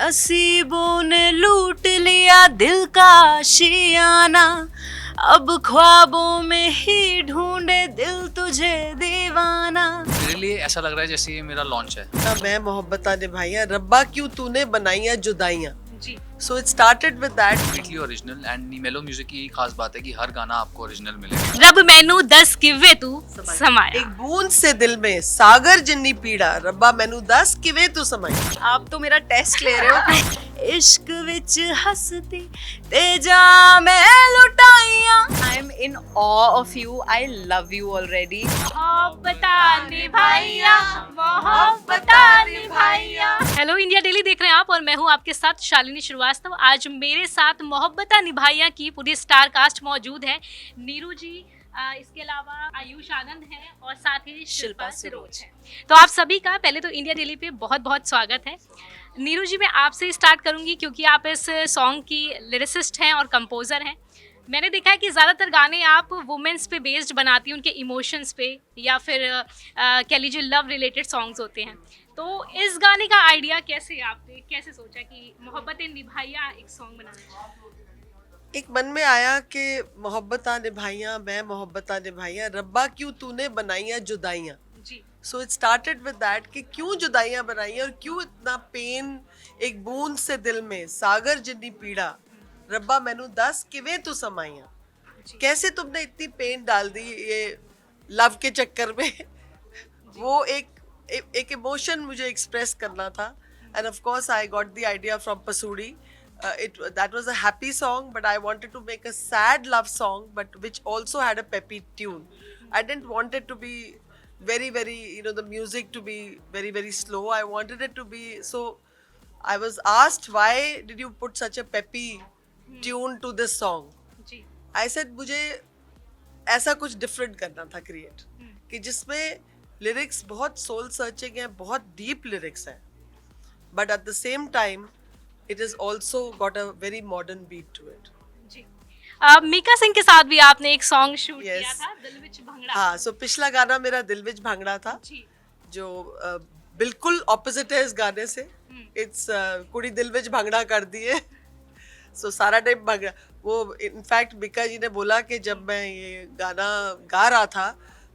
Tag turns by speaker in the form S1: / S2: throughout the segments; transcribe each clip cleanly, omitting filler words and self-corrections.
S1: नसीबों ने लूट लिया दिल का आशियाना, अब ख्वाबों में ही ढूंढे दिल तुझे दीवाना।
S2: मेरे लिए ऐसा लग रहा है जैसे ये मेरा लॉन्च है।
S3: मैं मोहब्बता निभाइयां, रब्बा क्यों तूने बनाइयां जुदाइयां।
S1: जी,
S3: so it started with that.
S2: Completely original and mellow music की खास बात है कि हर गाना आपको ओरिजिनल मिलेगा।
S1: रब मैनू 10 किवे तू समाया।
S3: एक बूंद से दिल में सागर जिन्नी पीड़ा, रब्बा मैनू 10 किवे तू समाई।
S1: आप तो मेरा टेस्ट ले रहे हो। इश्क विच हसती ते जा मैं लुटाइयां। I am in awe of you, I love you already. मोहब्बता निभाइया, मोहब्बता निभाइया। हेलो इंडिया डेली देख रहे हैं आप और मैं हूं आपके साथ शालिनी श्रीवास्तव। आज मेरे साथ मोहब्बता निभाइया की पूरी स्टार कास्ट मौजूद है। नीरू जी, इसके अलावा आयुष आनंद है और साथ ही शिल्पा सिरोज है। तो आप सभी का पहले तो इंडिया डेली पे बहुत बहुत स्वागत है। नीरू जी, मैं आपसे स्टार्ट करूंगी क्योंकि आप इस सॉन्ग की लिरिसिस्ट हैं और कंपोज़र हैं। मैंने देखा है कि ज़्यादातर गाने आप वुमेंस पे बेस्ड बनाती हैं, उनके इमोशंस पे, या फिर कह लीजिए लव रिलेटेड सॉन्ग्स होते हैं। तो इस गाने का आइडिया आपने कैसे सोचा कि मोहब्बतें निभाइया एक सॉन्ग बनाना?
S3: एक मन में आया कि मोहब्बता निभाइयां, मैं मोहब्बता निभाइयां, रब्बा क्यों तूने बनाइयां जुदाइयां।
S1: जी,
S3: so it started with that कि क्यों जुदाइयां बनाई और क्यों इतना पेन, एक बूंद से दिल में सागर जिन्नी पीड़ा, रब्बा मैनू 10 किवे तू समाइयां। कैसे तुमने इतनी पेन डाल दी ये लव के चक्कर में। वो एक इमोशन मुझे एक्सप्रेस करना था end of course I got the idea from पसूड़ी. That was a happy song, but I wanted to make a sad love song, but which also had a peppy tune. I didn't want it to be very, the music to be very slow. I wanted it to be so. I was asked, why did you put such a peppy tune to this song?
S1: जी,
S3: I said मुझे ऐसा कुछ different करना था create, कि जिसमें lyrics बहुत soul searching है, बहुत डीप लिरिक्स है, but at the same time it has also got a very modern beat to it.
S1: जी। मीका सिंह के साथ भी आपने एक सॉन्ग शूट
S3: Yes.
S1: किया था, दिल विच भंगड़ा।
S3: हाँ, सो पिछला गाना मेरा दिल विच भांगड़ा था,
S1: जी,
S3: जो बिल्कुल ऑपोजिट है इस गाने से. इट्स कुड़ी दिल विच भांगड़ा कर दिए. सो सारा टाइम भांगड़ा. वो इनफैक्ट मीका जी ने बोला कि जब मैं ये गाना गा रहा था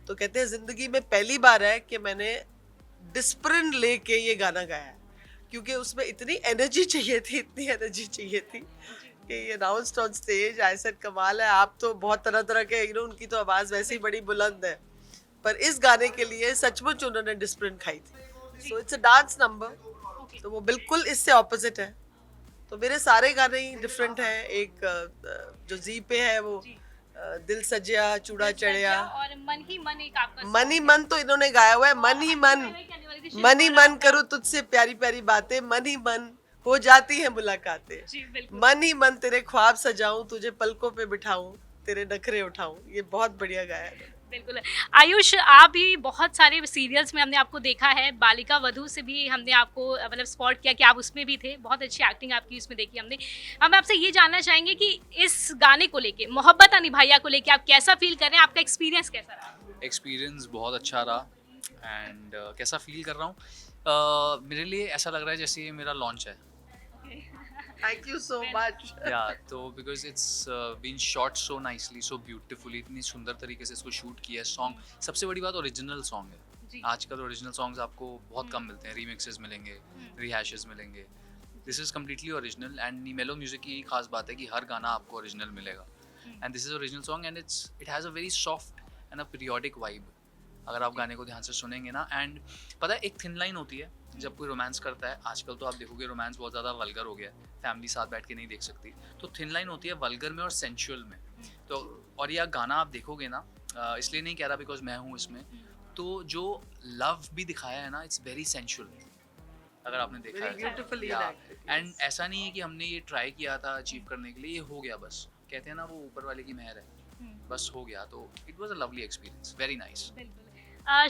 S3: तो कहते हैं जिंदगी में पहली बार है कि मैंने डिस्प्रिन लेके ये गाना गाया है, क्योंकि उसमें इतनी एनर्जी चाहिए थी कि ये announced on stage. I said कमाल है, आप तो बहुत तरह तरह के उनकी तो आवाज़ वैसे ही बड़ी बुलंद है, पर इस गाने के लिए सचमुच उन्होंने डिस्प्रिन खाई थी. So it's a dance number, तो वो बिल्कुल इससे ऑपोजिट है. तो मेरे सारे गाने ही डिफरेंट हैं. एक जो जी पे है वो दिल सजिया चूड़ा चढ़िया,
S1: और मन ही मन एक आपका
S3: मन ही मन तो इन्होंने गाया हुआ है. मन ही मन करूँ तुझसे प्यारी प्यारी बातें, मन ही मन हो जाती है मुलाकातें,
S1: जी, बिल्कुल।
S3: मन ही मन तेरे ख्वाब सजाऊं, तुझे पलकों पे बिठाऊं, तेरे नखरे उठाऊं. ये बहुत बढ़िया गाया है.
S1: बिल्कुल। आयुष, आप भी बहुत सारे सीरियल्स में हमने आपको देखा है, बालिका वधू से भी हमने आपको मतलब स्पॉट किया कि आप उसमें भी थे, बहुत अच्छी एक्टिंग आपकी उसमें देखी हमने. हम आपसे ये जानना चाहेंगे कि इस गाने को लेके, मोहब्बता निभाइया को लेके आप कैसा फील कर रहे हैं, आपका एक्सपीरियंस कैसा रहा?
S2: एक्सपीरियंस बहुत अच्छा रहा एंड कैसा फील कर रहा हूँ, मेरे लिए ऐसा लग रहा है जैसे ये मेरा लॉन्च है.
S3: Thank you so much.
S2: या तो because it's been shot so nicely, so beautifully, इतनी सुंदर तरीके से इसको शूट किया है. सॉन्ग, सबसे बड़ी बात ओरिजिनल सॉन्ग है. आजकल ओरिजिनल सॉन्ग्स आपको बहुत कम मिलते हैं, रीमिक्सेस मिलेंगे, रिहैशेस मिलेंगे. This is completely original and mellow music की खास बात है कि हर गाना आपको ओरिजिनल मिलेगा. And this is original song and it has a very soft and a periodic vibe. अगर आप गाने को ध्यान से सुनेंगे ना, एंड पता है एक थिन लाइन होती है जब कोई रोमांस करता है. आजकल तो आप देखोगे रोमांस बहुत ज़्यादा वल्गर हो गया है, फैमिली साथ बैठ के नहीं देख सकती. तो थिन लाइन होती है वल्गर में और सेंशुअल में. तो और यह गाना आप देखोगे ना, इसलिए नहीं कह रहा बिकॉज मैं हूँ इसमें, तो जो लव भी दिखाया है ना, इट्स वेरी सेंशुअल. अगर आपने देखा
S3: Very beautifully
S2: है
S3: acted,
S2: एंड ऐसा नहीं है कि हमने ये ट्राई किया था अचीव करने के लिए, ये हो गया बस. कहते हैं ना वो ऊपर वाले की मेहर है, बस हो गया. तो it was a lovely experience, very nice.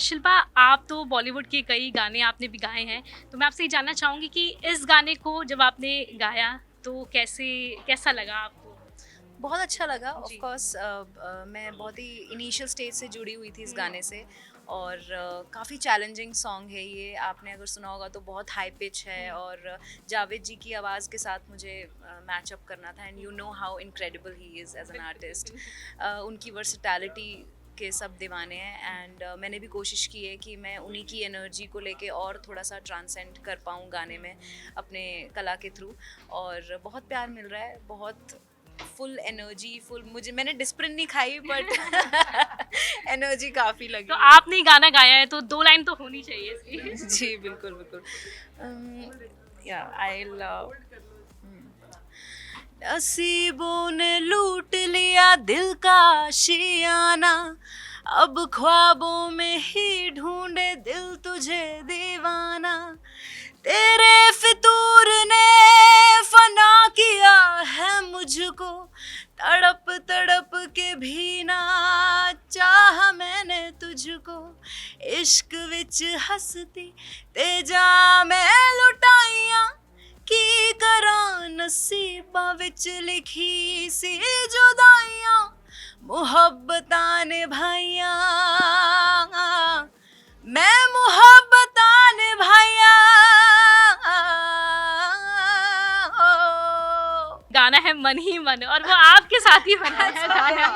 S1: Shilpa, आप तो बॉलीवुड के कई गाने आपने भी गाए हैं, तो मैं आपसे ये जानना चाहूँगी कि इस गाने को जब आपने गाया तो कैसा लगा आपको?
S4: बहुत अच्छा लगा. Of
S1: ji.
S4: कोर्स मैं बहुत ही इनिशियल स्टेज से जुड़ी हुई थी इस गाने से,
S1: और काफ़ी चैलेंजिंग सॉन्ग है ये। आपने अगर सुना होगा तो बहुत हाई पिच है और जावेद जी की आवाज़ के साथ मुझे मैच अप करना था, and you know how incredible he is as an artist. उनकी वर्सटैलिटी के सब दीवाने हैं, एंड मैंने भी कोशिश की है कि मैं उन्हीं की एनर्जी को लेके और थोड़ा सा ट्रांसेंड कर पाऊँ गाने में अपने कला के थ्रू, और बहुत प्यार मिल रहा है, बहुत फुल एनर्जी, फुल। मैंने डिस्प्रिन नहीं खाई बट एनर्जी काफ़ी लगी।
S4: तो आपने गाना गाया है तो 2 लाइन तो होनी चाहिए इसकी।
S1: जी बिल्कुल बिल्कुल। या आई लव नसीबों ने लूट लिया दिल का आशियाना, अब ख्वाबों में ही ढूंढे दिल तुझे दीवाना, तेरे फितूर ने फना किया है मुझको, तड़प तड़प के भी ना चाह मैंने तुझको, इश्क विच हसती ते जा मैं लुटाइयां, की करा नसीबां विच लिखी सी जुदाइयां, मुहब्बतां निभाइयां, मैं मुहब्बतां निभाइयां।
S4: गाना है मन ही मन, और वो आपके साथ ही बना है गाना।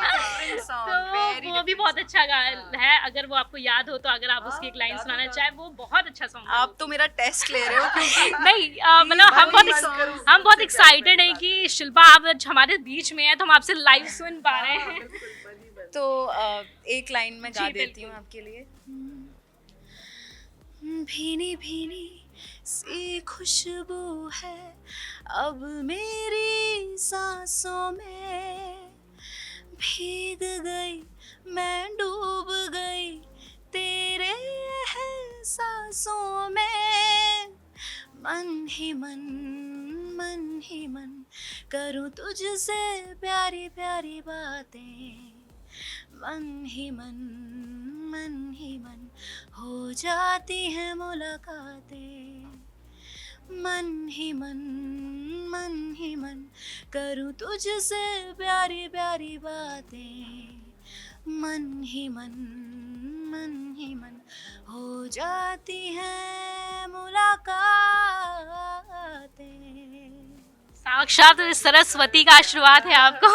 S4: तो वो भी बहुत अच्छा गाना है। अगर वो आपको याद हो तो अगर आप उसकी एक लाइन सुनाना चाहे, वो बहुत अच्छा सॉन्ग है।
S1: आप तो मेरा टेस्ट ले रहे हो क्योंकि
S4: नहीं मतलब हम बहुत एक्साइटेड हैं कि शिल्पा आप आज हमारे बीच में है तो हम आपसे लाइव सुन पा रहे हैं।
S1: तो एक लाइन में गा
S4: जी,
S1: देती हूँ आपके लिए। भीनी भीनी सी खुशबू है अब मेरी सांसों में, भीग गई मैं डूब गई तेरे एहसासों में, मन ही मन करूँ तुझसे प्यारी प्यारी बातें, मन ही मन हो जाती है मुलाकातें, मन ही मन करूँ तुझसे प्यारी प्यारी बातें, मन ही मन हो जाती है मुलाकातें।
S4: साक्षात सरस्वती का आशीर्वाद है आपको।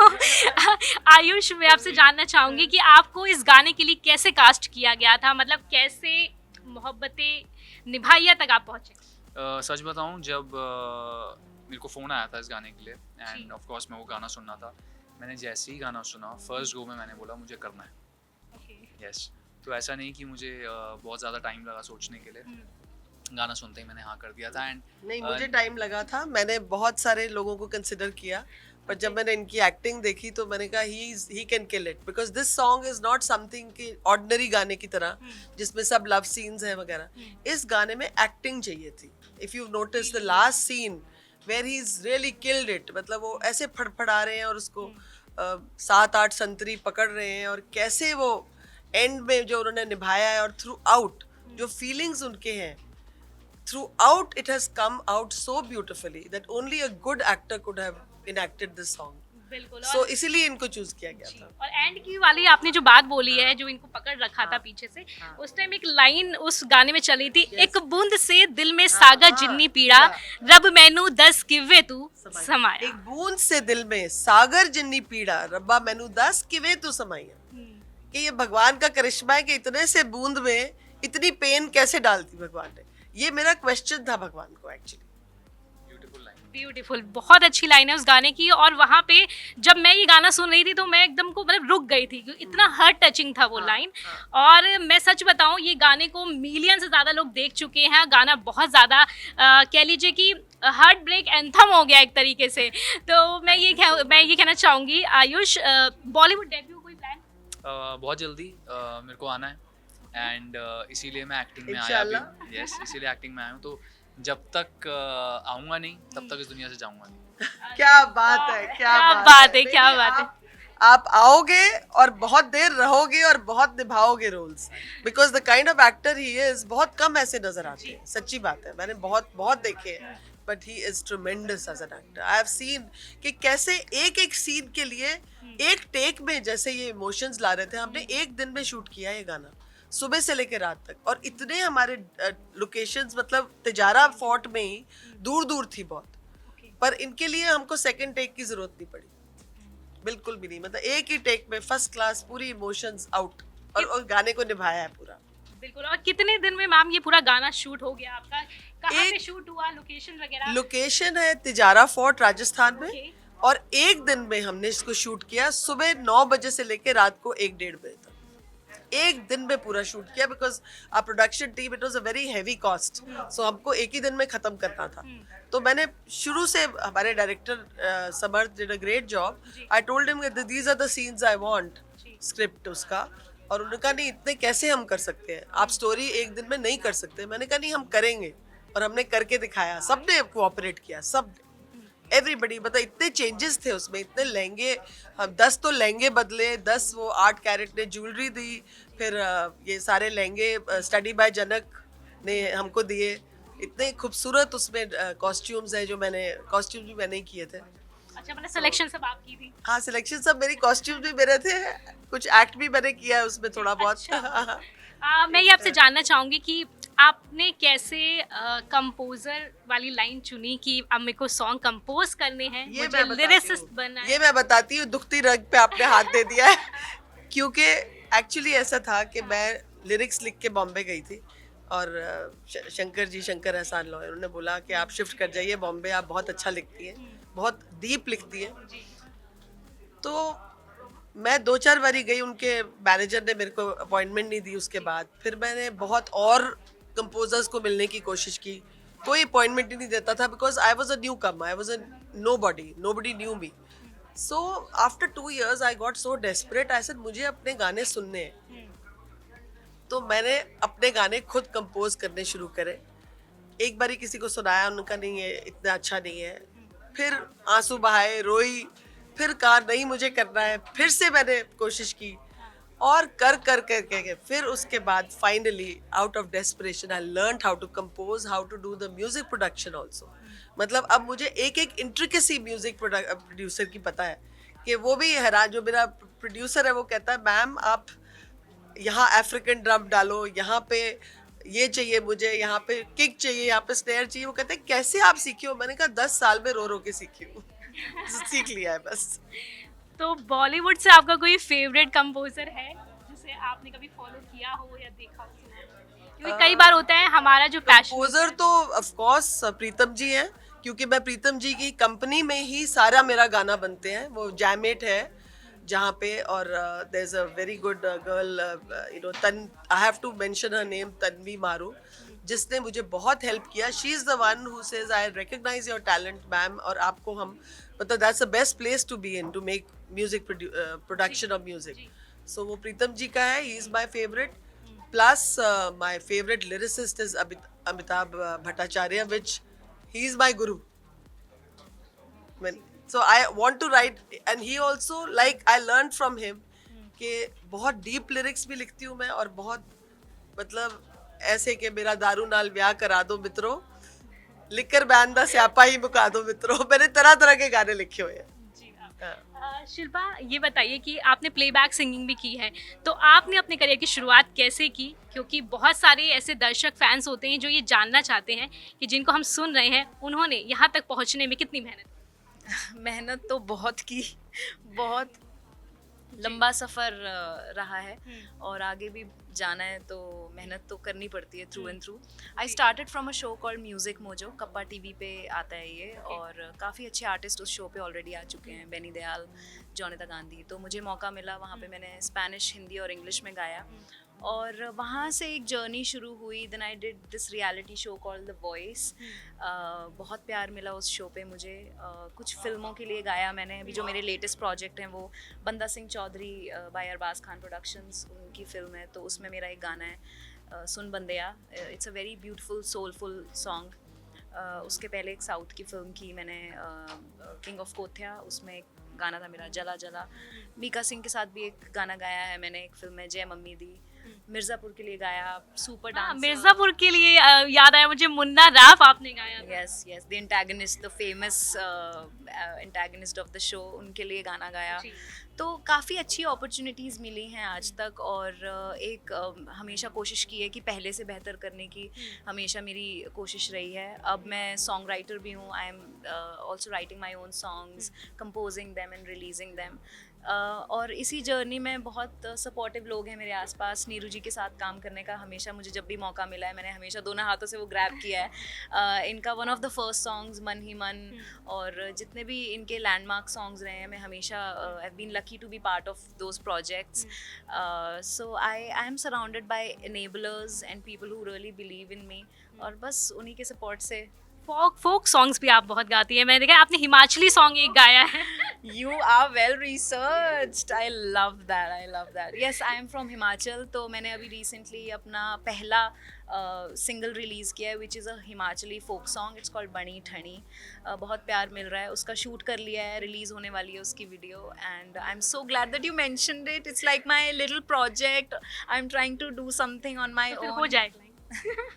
S4: आयुष, मैं आपसे जानना चाहूंगी कि आपको इस गाने के लिए कैसे कास्ट किया गया था, मतलब कैसे मोहब्बतें निभाइया तक आप पहुंचे?
S2: सच बताऊं, जब मेरे को फ़ोन आया था इस गाने के लिए, एंड ऑफ कोर्स मैं वो गाना सुनना था। मैंने जैसे ही गाना सुना, फर्स्ट गो में मैंने बोला मुझे करना है। यस, तो ऐसा नहीं कि मुझे बहुत ज़्यादा टाइम लगा सोचने के लिए। गाना सुनते ही मैंने हाँ कर दिया था। एंड
S3: नहीं, मुझे टाइम लगा था। मैंने बहुत सारे लोगों को कंसिडर किया, पर जब मैंने इनकी एक्टिंग देखी तो मैंने कहा he can kill it, because this song is not something कि ऑर्डिनरी गाने की तरह जिसमें सब लव सीन्स हैं वगैरह। इस गाने में एक्टिंग चाहिए थी। If you notice the last scene where he is really killed it, मतलब वो ऐसे फड़फड़ा रहे हैं और उसको 7-8 संतरी पकड़ रहे हैं, और कैसे वो एंड में जो उन्होंने निभाया है, और थ्रू आउट जो फीलिंग्स उनके हैं, throughout it has come out so beautifully that only a good actor could have enacted this song.
S4: बिल्कुल।
S3: So इसीलिए इनको चूज किया गया था।
S4: और एंड की वाली आपने जो बात बोली है, जो इनको पकड़ रखा था पीछे से, उस टाइम एक लाइन उस गाने में चली थी, एक बूंद से दिल में सागर जिन्नी पीड़ा, रब मैनू 10 किवे तू समाया।
S3: एक बूंद से दिल में सागर जिन्नी पीड़ा, रब्बा मैनू 10 किवे तू समाया। कि ये भगवान का करिश्मा है कि इतने से बूंद में इतनी पेन कैसे डालती भगवान ने। ये मेरा क्वेश्चन था भगवान को एक्चुअली।
S4: ब्यूटीफुल, बहुत अच्छी लाइन है उस गाने की। और वहाँ पे जब मैं ये गाना सुन रही थी तो मैं एकदम को मतलब रुक गई थी, क्योंकि इतना हार्ट टचिंग था वो लाइन। और मैं सच बताऊँ, ये गाने को मिलियन से ज़्यादा लोग देख चुके हैं। गाना बहुत ज़्यादा कह लीजिए कि हार्ट ब्रेक एंथम हो गया एक तरीके से। तो मैं ये कहना चाहूँगी, आयुष, बॉलीवुड डेब्यू कोई प्लान?
S2: बहुत जल्दी मेरे को आना है, एंड इसीलिए मैं एक्टिंग में आया भी। यस, इसीलिए एक्टिंग में आया हूँ। तो जब तक आऊँगा नहीं तब तक इस दुनिया से जाऊँगा नहीं।
S3: क्या बात है, क्या
S4: बात है, क्या बात है।
S3: आप आओगे और बहुत देर रहोगे और बहुत निभाओगे roles, because the kind of actor he is, बहुत कम ऐसे नजर आते हैं। सच्ची बात है, मैंने बहुत देखे हैं, but he is tremendous as an actor. I have seen कि कैसे एक सीन के लिए एक टेक में जैसे ये इमोशंस ला रहे थे। हमने एक दिन में शूट किया ये गाना, सुबह से लेकर रात तक। और इतने हमारे लोकेशंस मतलब तिजारा फोर्ट में ही दूर दूर थी बहुत, पर इनके लिए हमको सेकंड टेक की जरूरत नहीं पड़ी, बिल्कुल भी नहीं। मतलब एक ही टेक में फर्स्ट क्लास पूरी इमोशंस आउट, और गाने को निभाया है पूरा।
S4: बिल्कुल। और कितने दिन में मैम ये पूरा गाना शूट हो गया आपका? कहाँ पे शूट हुआ, लोकेशन वगैरह?
S3: लोकेशन है तिजारा फोर्ट राजस्थान में,
S4: Okay.
S3: और एक दिन में हमने इसको शूट किया, सुबह 9 बजे से लेकर रात को 1-1:30 बजे तक। एक दिन में पूरा शूट किया, because a production team, it was a very heavy cost, so हमको एक ही दिन में खत्म करना था। तो मैंने शुरू से, हमारे director Samarth did a great job. I told him these are the scenes I want, script उसका, और उन्होंने कहा नहीं इतने कैसे हम कर सकते हैं, आप स्टोरी एक दिन में नहीं कर सकते। मैंने कहा नहीं हम करेंगे, और हमने करके दिखाया। सबने कोऑपरेट किया, सब एवरीबडी। मतलब इतने चेंजेस थे उसमें, इतने लहंगे, हम 10 तो लहंगे बदले, 10 वो 8 कैरेट ने ज्वेलरी दी, फिर ये सारे लहंगे स्टडी बाय जनक ने हमको दिए। इतने खूबसूरत उसमें कॉस्ट्यूम्स हैं, जो कॉस्ट्यूम्स भी मैंने ही किए थे।
S4: अच्छा, मैंने सिलेक्शन सब आप की थी?
S3: हाँ, सिलेक्शन सब मेरी, कॉस्ट्यूम्स भी मेरे थे, कुछ एक्ट भी मैंने किया है उसमें थोड़ा बहुत।
S4: अच्छा। मैं ये आपसे जानना चाहूँगी कि आपने कैसे कंपोजर वाली लाइन चुनी कि अब मेरे को सॉन्ग कंपोज करने हैं,
S3: ये
S4: मुझे
S3: मैं बताती
S4: लिरिसिस्ट
S3: हूँ।
S4: बनना है?
S3: ये मैं बताती हूँ, दुखती रग पे आपने हाथ दे दिया है। क्योंकि एक्चुअली ऐसा था कि मैं लिरिक्स लिख के बॉम्बे गई थी, और शंकर एहसान लॉय, उन्होंने बोला कि आप शिफ्ट कर जाइए बॉम्बे, आप बहुत अच्छा लिखती हैं, बहुत डीप लिखती हैं। तो मैं 2-4 बारी गई, उनके मैनेजर ने मेरे को अपॉइंटमेंट नहीं दी। उसके बाद फिर मैंने बहुत और कंपोजर्स को मिलने की कोशिश की, कोई अपॉइंटमेंट ही नहीं देता था, because I was a new come, I was a nobody knew me. So after 2 years I got so desperate, I said मुझे अपने गाने सुनने हैं। तो मैंने अपने गाने खुद कंपोज करने शुरू करे। एक बारी किसी को सुनाया, उनका नहीं है इतना अच्छा नहीं है, फिर आंसू बहाए, रोई, फिर कहा नहीं मुझे करना है, फिर से मैंने कोशिश की, और कर फिर उसके बाद finally out of desperation I learn how to compose, how to do the music production also. मतलब अब मुझे एक एक इंट्रिकेसी म्यूजिक प्रोड्यूसर की पता है, कि वो भी हैरान, जो मेरा प्रोड्यूसर है वो कहता है मैम आप यहाँ अफ्रीकन ड्रम डालो, यहाँ पे ये चाहिए मुझे, यहाँ पे किक चाहिए, यहाँ पे स्नेयर चाहिए। वो कहते हैं कैसे आप सीखी हो? मैंने कहा 10 साल में रो के सीखी हूँ। सीख लिया है बस।
S4: तो बॉलीवुड से आपका कोई फेवरेट कंपोजर है जिसे आपने कभी फॉलो किया हो या देखा हो, सुना हो? क्योंकि कई बार होता है हमारा जो पैशन,
S3: कंपोजर तो ऑफ कोर्स प्रीतम जी हैं, क्योंकि मैं प्रीतम जी की कंपनी में ही सारा मेरा गाना बनते हैं। वो जैमेट है जहाँ पे, और there is a very good girl, you know, I have to mention her name, Tanvi Maru, जिसने मुझे बहुत हेल्प किया। She is the one who says I recognise your talent ma'am, और आपको हम, मतलब that's the best place to be in to make music production of music. So वो प्रीतम जी का है, he is my favourite. Plus my favourite lyricist is Amitabh Bhattacharya, which he is my Guru. So I want to write, and he also, like I learned from him कि बहुत deep lyrics भी लिखती हूँ मैं, और बहुत मतलब ऐसे कि मेरा दारू नाल ब्याह करा दो मित्रों, लिकर बैन दा स्यापा ही मुका दो मित्रों। मैंने तरह तरह के गाने लिखे हुए हैं।
S4: शिल्पा ये बताइए कि आपने प्लेबैक सिंगिंग भी की है, तो आपने अपने करियर की शुरुआत कैसे की? क्योंकि बहुत सारे ऐसे दर्शक फैंस होते हैं जो ये जानना चाहते हैं कि जिनको हम सुन रहे हैं, उन्होंने यहाँ तक पहुँचने में कितनी मेहनत की?
S1: मेहनत तो बहुत की, बहुत लंबा सफ़र रहा है, और आगे भी जाना है तो मेहनत तो करनी पड़ती है through and through. I started from a show called music mojo, kappa TV पे आता है ये, और काफ़ी अच्छे आर्टिस्ट उस शो पे ऑलरेडी आ चुके हैं, बेनी दयाल, जॉनिता गांधी। तो मुझे मौका मिला, वहाँ पे मैंने स्पेनिश, हिंदी और इंग्लिश में गाया, और वहाँ से एक जर्नी शुरू हुई। Then I did this reality show called the voice. बहुत प्यार मिला उस शो पे मुझे। कुछ फिल्मों के लिए गाया मैंने। अभी जो मेरे लेटेस्ट प्रोजेक्ट हैं वो बंदा सिंह चौधरी बाय अरबाज खान प्रोडक्शंस, उनकी फिल्म है, तो उसमें मेरा एक गाना है Sun Bandiya. It's a very beautiful soulful song. उसके पहले एक साउथ की फिल्म की मैंने, किंग ऑफ कोथ्या, उसमें एक गाना था मेरा जला जला। मीका सिंह के साथ भी एक गाना गाया है मैंने, एक फिल्म है जय मम्मी दी। मिर्ज़ापुर के लिए गाया, सुपर
S4: हाँ,
S1: डांस।
S4: मिर्जापुर के लिए याद आया मुझे, मुन्ना रैप आपने गाया था।
S1: Yes, the antagonist, the famous antagonist of the show, उनके लिए गाना गाया।
S4: जी।
S1: तो काफ़ी अच्छी अपॉर्चुनिटीज़ मिली हैं आज तक, और हमेशा कोशिश की है कि पहले से बेहतर करने की, हमेशा मेरी कोशिश रही है। अब मैं सॉन्ग राइटर भी हूँ, I am also writing my own songs, composing them and releasing them. और इसी जर्नी में बहुत सपोर्टिव लोग हैं मेरे आसपास। नीरू जी के साथ काम करने का हमेशा मुझे जब भी मौका मिला है, मैंने हमेशा दोनों हाथों से वो ग्रैब किया है। इनका one of the first songs मन ही मन, और जितने भी इनके लैंडमार्क सॉन्ग्स रहे हैं, मैं हमेशा I have been lucky to be part of those projects. So I am surrounded by enablers and people who really believe in me, और बस उन्हीं के सपोर्ट से।
S4: फोक सॉन्ग्स भी आप बहुत गाती हैं, मैंने देखा आपने हिमाचली सॉन्ग एक गाया है।
S1: You are well researched. I love that. Yes, I am from Himachal. तो मैंने अभी recently अपना पहला सिंगल रिलीज़ किया है, which is a Himachali folk song. It's called बनी ठनी। बहुत प्यार मिल रहा है, उसका शूट कर लिया है, रिलीज़ होने वाली है उसकी video, and I'm so glad that you mentioned it. It's like my little project. I'm trying to do something on my
S4: तो फिर
S1: own.
S4: हो जाएगा।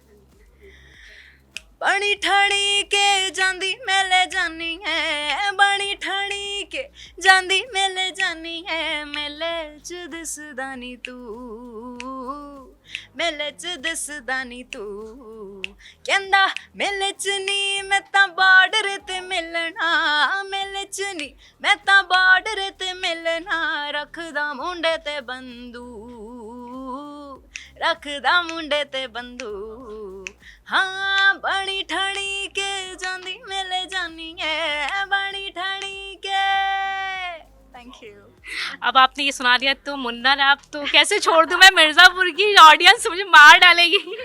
S1: बनी ठणी के जांदी मेले जानी है, बनी ठणी के जांदी मेले जानी है, मेले च दिसदा नी तू, मेले च दिसदा नी तू, कहंदा मेले च नी मैं तां बार्डर ते मिलना, मेले च नी मैं तां बार्डर ते मिलना, रखदा मुंडे ते बंदू, रखदा मुंडे ते बंदू, हाँ बनी ठणी के जांदी मेले जानी है, बनी ठणी के। Thank you.
S4: अब आपने ये सुना दिया तो मुन्ना रैप तो कैसे छोड़ दूं मैं, मिर्जापुर की ऑडियंस मुझे मार डालेगी।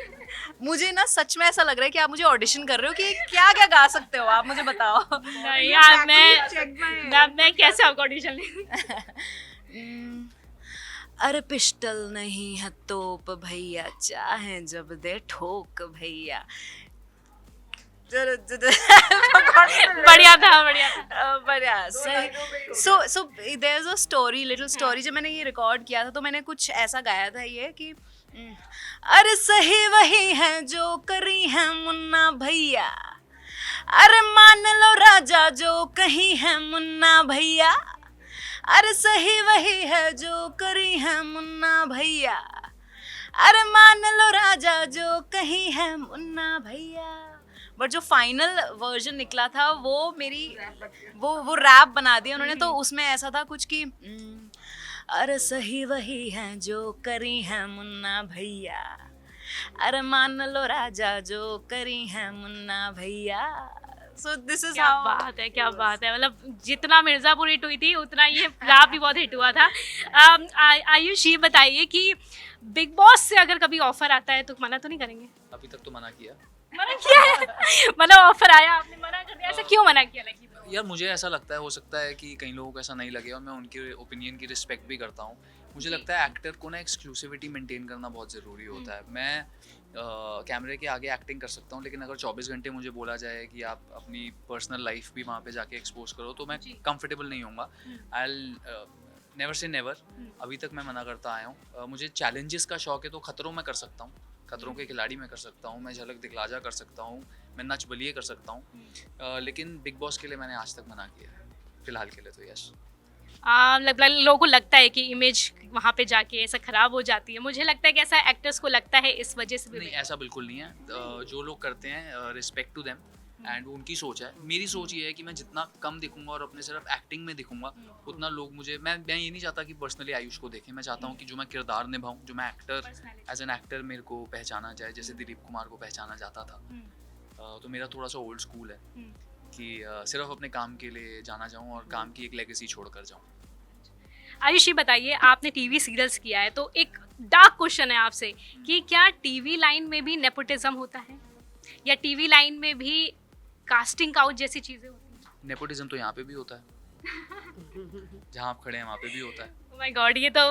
S1: मुझे ना सच में ऐसा लग रहा है कि आप मुझे ऑडिशन कर रहे हो कि क्या क्या गा सकते हो आप, मुझे बताओ।
S4: नहीं यार, मैं कैसे आपको ऑडिशन ले।
S1: अरे पिस्टल नहीं है तोप भैया, चाहे जब दे ठोक भैया।
S4: बढ़िया था, बढ़िया था।
S1: बढ़िया सही। So there is a story, little story. जब मैंने ये रिकॉर्ड किया था तो मैंने कुछ ऐसा गाया था ये कि अरे सही वही है जो करी है मुन्ना भैया, अरे मान लो राजा जो कहीं है मुन्ना भैया, अरे सही वही है जो करी है मुन्ना भैया, अरे मान लो राजा जो कहीं है मुन्ना भैया। बट जो फाइनल वर्जन निकला था वो मेरी वो रैप बना दिया उन्होंने, तो उसमें ऐसा था कुछ कि अरे सही वही है जो करी है मुन्ना भैया, अरे मान लो राजा जो करी है मुन्ना भैया। So this is
S4: क्या
S1: how
S4: बात है, क्या बात है। मतलब जितना मिर्जापुर हिट हुई थी उतना ये रैप भी बहुत हिट हुआ था। आयुष ये बताइए कि बिग बॉस से अगर कभी ऑफर आता है तो मना तो नहीं करेंगे?
S2: अभी तक तो मना किया।
S4: मना किया है? मतलब ऑफर आया आपने मना कर दिया, ऐसा क्यों मना किया? लकी
S2: यार मुझे ऐसा लगता है, हो सकता है कि कई लोगों को ऐसा नहीं लगे, और मैं उनके ओपिनियन की रिस्पेक्ट भी करता हूँ। मुझे लगता है एक्टर को ना एक्सक्लूसिविटी मेंटेन करना बहुत ज़रूरी होता है। मैं कैमरे के आगे एक्टिंग कर सकता हूँ, लेकिन अगर 24 घंटे मुझे बोला जाए कि आप अपनी पर्सनल लाइफ भी वहाँ पे जाके एक्सपोज करो तो मैं कंफर्टेबल नहीं होऊंगा। I never say never. अभी तक मैं मना करता आया हूँ। मुझे चैलेंजेस का शौक है, तो खतरों में कर सकता हूँ, खतरों के खिलाड़ी में कर सकता हूँ, मैं झलक दिखलाजा कर सकता हूँ, मैं नच बलिए कर सकता हूँ, लेकिन बिग बॉस के लिए मैंने आज तक मना किया है फिलहाल के लिए। तो यस,
S4: लोगों को लगता है कि इमेज वहाँ पे जाके ऐसा खराब हो जाती है। मुझे लगता है कि ऐसा एक्टर्स को लगता है इस वजह से भी।
S2: नहीं, ऐसा बिल्कुल नहीं है। जो लोग करते हैं रिस्पेक्ट टू देम, एंड उनकी सोच है। मेरी सोच ये है कि मैं जितना कम दिखूंगा और अपने सिर्फ एक्टिंग में दिखूंगा उतना लोग मुझे, मैं ये नहीं चाहता कि पर्सनली आयुष को देखें। मैं चाहता हूँ कि जो मैं किरदार निभाऊँ, जो मैं एक्टर एज एन एक्टर मेरे को पहचाना जाए, जैसे दिलीप कुमार को पहचाना जाता था। तो मेरा थोड़ा सा ओल्ड स्कूल है कि सिर्फ अपने काम के लिए जाना जाऊँ और काम की एक लेगेसी छोड़ कर जाऊँ।
S4: आयुष ये बताइए, आपने टीवी सीरियल्स किया है, तो एक डार्क क्वेश्चन है आपसे कि क्या टीवी लाइन में भी नेपोटिज्म होता है, या टीवी लाइन में भी कास्टिंग काउच जैसी चीजें होती हैं?
S2: नेपोटिज्म तो यहाँ पे भी होता है, जहाँ आप खड़े हैं वहाँ पे भी होता है।
S4: माय गॉड, ये तो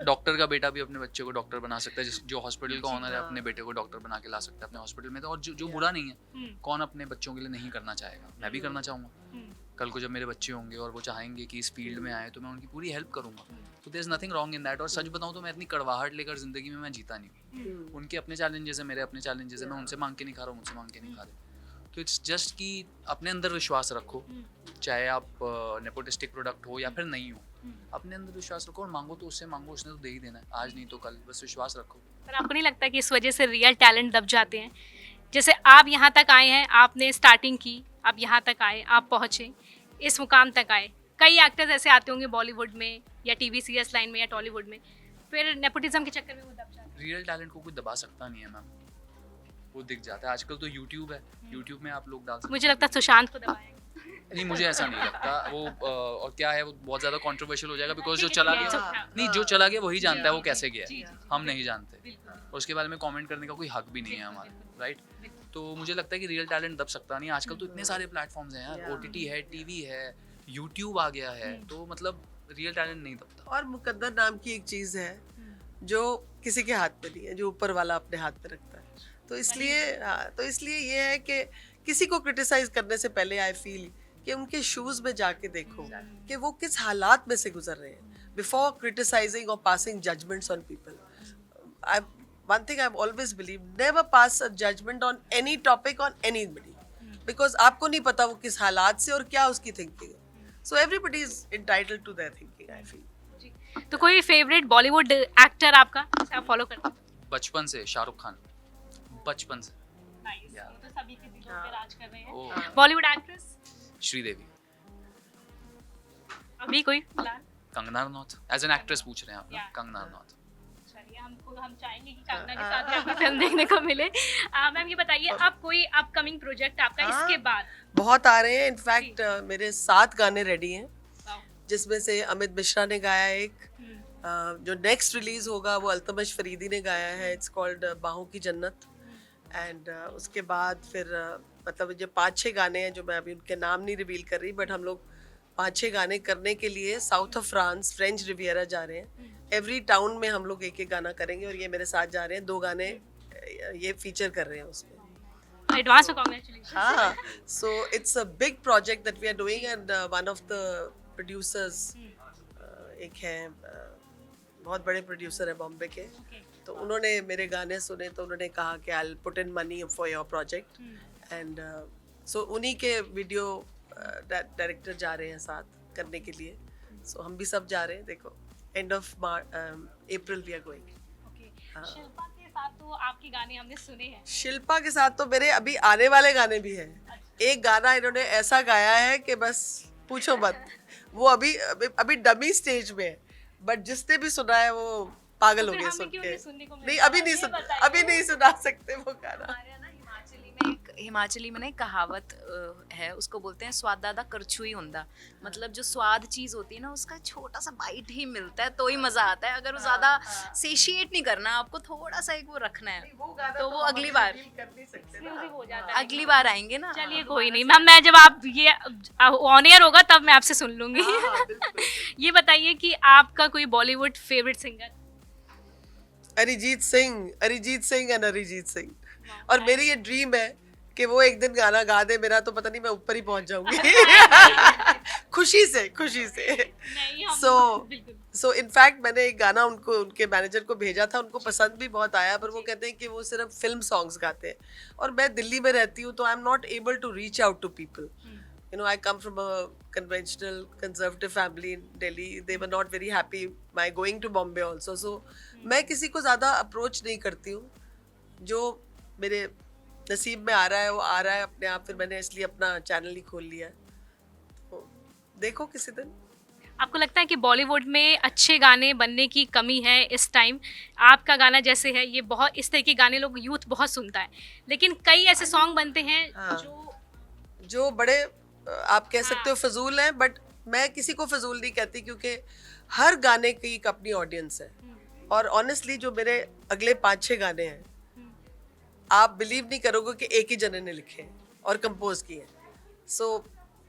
S2: डॉक्टर का बेटा भी अपने बच्चे को डॉक्टर बना सकता है, जो हॉस्पिटल का ओनर है अपने बेटे को डॉक्टर बना के ला सकता है अपने हॉस्पिटल में, तो और जो बुरा नहीं है, कौन अपने बच्चों के लिए नहीं करना चाहेगा, मैं भी करना चाहूँगा। कल को जब मेरे बच्चे होंगे और वो चाहेंगे कि इस फील्ड में आए तो मैं उनकी पूरी हेल्प करूँगा, तो there is nothing wrong in that. और सच बताऊँ तो मैं इतनी कड़वाहट लेकर जिंदगी में मैं जीता नहीं हूँ, उनके अपने चैलेंजेस है, मेरे अपने चैलेंजेस है, मैं उनसे मांग के नहीं खा रहा हूँ, मुझसे मांग के नहीं खा रहे। तो इट्स जस्ट कि अपने अंदर विश्वास रखो, चाहे आप नेपोटिस्टिक प्रोडक्ट हो या फिर नहीं हो, अपने अंदर विश्वास रखो और मांगो तो उससे मांगो, उसने तो दे ही देना है, आज नहीं तो कल, बस विश्वास रखो।
S4: पर आपको नहीं लगता कि इस वजह से रियल टैलेंट दब जाते हैं? जैसे आप यहाँ तक आए हैं, आपने स्टार्टिंग की, आप यहाँ तक आए, आप पहुँचे, इस मुकाम तक आए। कई एक्टर्स ऐसे आते होंगे बॉलीवुड में या टीवी सीरियस लाइन में या टॉलीवुड में, फिर नेपोटिज्म के चक्कर में वो दब जाते हैं।
S2: रियल टैलेंट को कोई दबा सकता नहीं है मैम, वो दिख जाता है। आजकल तो यूट्यूब है, यूट्यूब में आप लोग डाल सकते
S4: मुझे लगता है सुशांत को दबाया।
S2: नहीं, मुझे ऐसा नहीं लगता वो और क्या है, वो बहुत ज़्यादा कंट्रोवर्शियल हो जाएगा, बिकॉज जो चला गया नहीं, जो चला गया वही जानता है वो कैसे गया है, हम नहीं जानते, और उसके बारे में कमेंट करने का कोई हक भी नहीं है हमारा, राइट। तो मुझे लगता है कि रियल टैलेंट दब सकता नहीं। आजकल तो इतने सारे प्लेटफॉर्म्स हैं यार, OTT है, टीवी है, यूट्यूब आ गया है, तो मतलब रियल टैलेंट नहीं दबता।
S3: और मुकद्दर नाम की एक चीज है जो किसी के हाथ में नहीं है, जो ऊपर वाला अपने हाथ में रखता है। तो इसलिए ये है कि किसी को क्रिटिसाइज करने से पहले आई फील कि उनके शूज में जाके देखो कि वो किस हालात में से गुजर रहे हैं, बिफोर क्रिटिसाइजिंग और passing judgements on people. One thing I've always believed, never pass a judgment on any topic on anybody, because आपको नहीं पता वो किस हालात से और क्या उसकी थिंकिंग है। So everybody is entitled to their thinking, I feel.
S4: तो कोई फेवरेट बॉलीवुड एक्टर आपका जिसे आप फॉलो करते हैं?
S2: बचपन से शाहरुख खान, बचपन से।
S4: Nice,
S2: Yeah.
S4: तो सभी के दिलों पे राज कर रहे हैं।
S2: ओ,
S4: बॉलीवुड एक्ट्रेस
S2: श्रीदेवी,
S4: अभी कोई फिलहाल?
S2: Kangana Ranaut, as an actress पूछ रहे हैं आप ना?
S4: Yeah.
S2: कंगना रनौत।
S4: चलिए, हम चाहेंगे कि कंगना के साथ भी आपको फिल्म देखने को मिले। मैम ये बताइए, अब कोई अपकमिंग प्रोजेक्ट आपका इसके बाद?
S3: बहुत आ रहे हैं, इनफैक्ट मेरे 7 गाने रेडी हैं,
S4: वाओ।
S3: जिसमें से अमित मिश्रा ने गाया एक, जो नेक्स्ट रिलीज होगा वो अल्तमश फरीदी ने गाया है, इट्स कॉल्ड बाहों की जन्नत। एंड उसके बाद फिर मतलब जो 5-6 गाने हैं, जो मैं अभी उनके नाम नहीं रिवील कर रही, बट हम लोग 5-6 गाने करने के लिए south of France, French Riviera जा रहे हैं। एवरी टाउन में हम लोग एक एक गाना करेंगे, और ये मेरे साथ जा रहे हैं, 2 गाने ये फीचर कर रहे हैं उसमें।
S4: एडवांस में कांग्रेचुलेशन।
S3: हाँ, so it's a big project that we are doing, and one of the producers, एक है बहुत बड़े प्रोड्यूसर है बॉम्बे के, तो उन्होंने मेरे गाने सुने तो उन्होंने कहा कि I'll put in money for your project, and so उन्हीं के वीडियो डायरेक्टर जा रहे हैं साथ करने के लिए, so हम भी सब जा रहे हैं। देखो, end of April we are going.
S4: Shilpa के साथ तो आपके गाने हमने सुने हैं।
S3: शिल्पा के साथ तो मेरे अभी आने वाले गाने भी हैं। एक गाना इन्होंने ऐसा गाया है कि बस पूछो मत, वो अभी डमी स्टेज में है, बट जिसने भी सुना है वो पागल हो गया सुन के। नहीं, अभी नहीं सुना सकते वो गाना।
S1: हमारे यहाँ ना हिमाचली में ना एक कहावत है, उसको बोलते हैं स्वाद दादा करछू ही हुंदा। मतलब जो स्वाद चीज होती है ना, उसका छोटा सा बाइट ही मिलता है तो ही मजा आता है। अगर वो ज्यादा सेशिएट नहीं करना, आपको थोड़ा सा एक वो रखना है, तो वो अगली बार आएंगे ना।
S4: चलिए कोई नहीं मैम, मैं जब आप ये ऑन एयर होगा तब मैं आपसे सुन लूंगी। ये बताइए कि आपका कोई Bollywood favourite singer?
S3: Arijit Singh and Arijit Singh. और मेरी ये ड्रीम है कि वो एक दिन गाना गा दे मेरा, तो पता नहीं मैं ऊपर ही पहुंच जाऊंगी। खुशी से। सो इनफैक्ट मैंने एक गाना उनके मैनेजर को भेजा था, उनको पसंद भी बहुत आया, पर वो कहते हैं कि वो सिर्फ फिल्म सॉन्ग्स गाते हैं, और मैं दिल्ली में रहती हूँ, तो I am not able to reach out to people. You know, I come from a conventional conservative family in Delhi. They were not very happy my going to Bombay also. So मैं किसी को ज़्यादा approach नहीं करती हूँ, जो मेरे नसीब में आ रहा है वो आ रहा है अपने आप। फिर मैंने इसलिए अपना चैनल ही खोल लिया, तो देखो किसी दिन।
S4: आपको लगता है कि बॉलीवुड में अच्छे गाने बनने की कमी है इस टाइम? आपका गाना जैसे है, ये बहुत इस तरह के गाने लोग यूथ बहुत सुनता है, लेकिन कई ऐसे सॉन्ग बनते हैं
S3: जो बड़े आप कह सकते हो फजूल हैं, बट मैं किसी को फजूल नहीं कहती, क्योंकि हर गाने की एक अपनी ऑडियंस है। और ऑनेस्टली जो मेरे अगले 5-6 गाने हैं, आप बिलीव नहीं करोगे कि एक ही जने ने लिखे हैं और कंपोज किए हैं। सो